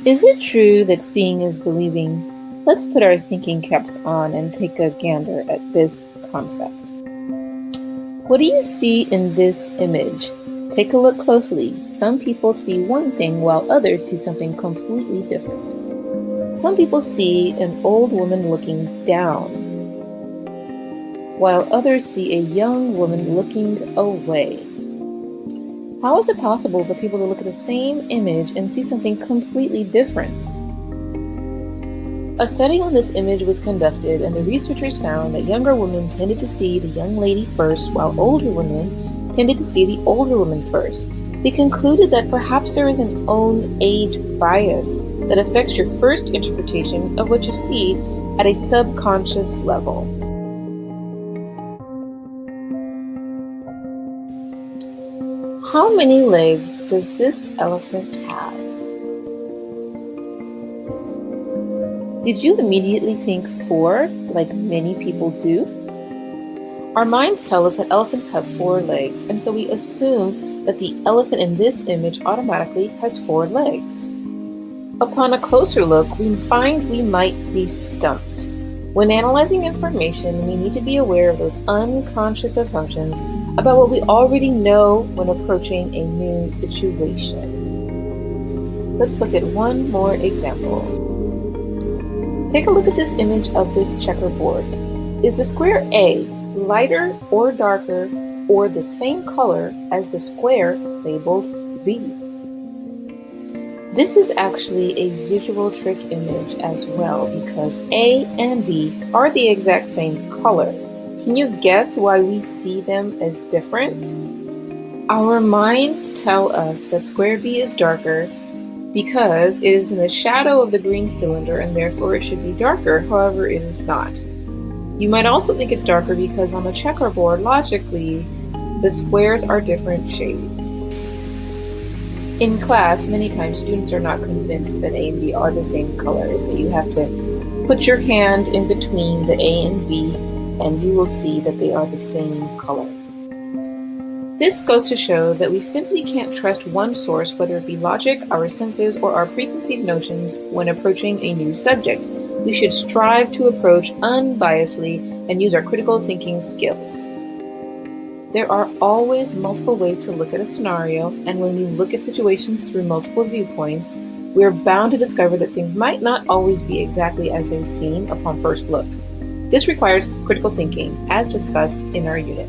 Is it true that seeing is believing? Let's put our thinking caps on and take a gander at this concept. What do you see in this image? Take a look closely. Some people see one thing while others see something completely different. Some people see an old woman looking down, while others see a young woman looking away. How is it possible for people to look at the same image and see something completely different? A study on this image was conducted, and the researchers found that younger women tended to see the young lady first, while older women tended to see the older woman first. They concluded that perhaps there is an own age bias that affects your first interpretation of what you see at a subconscious level. How many legs does this elephant have? Did you immediately think 4, like many people do? Our minds tell us that elephants have 4 legs, and so we assume that the elephant in this image automatically has 4 legs. Upon a closer look, we find we might be stumped. When analyzing information, we need to be aware of those unconscious assumptions about what we already know when approaching a new situation. Let's look at one more example. Take a look at this image of this checkerboard. Is the square A lighter or darker or the same color as the square labeled B? This is actually a visual trick image as well because A and B are the exact same color. Can you guess why we see them as different? Our minds tell us that square B is darker because it is in the shadow of the green cylinder and therefore it should be darker, however it is not. You might also think it's darker because on the checkerboard, logically, the squares are different shades. In class, many times students are not convinced that A and B are the same color, so you have to put your hand in between the A and B and you will see that they are the same color. This goes to show that we simply can't trust one source, whether it be logic, our senses, or our preconceived notions when approaching a new subject. We should strive to approach unbiasedly and use our critical thinking skills. There are always multiple ways to look at a scenario, and when we look at situations through multiple viewpoints, we are bound to discover that things might not always be exactly as they seem upon first look. This requires critical thinking, as discussed in our unit.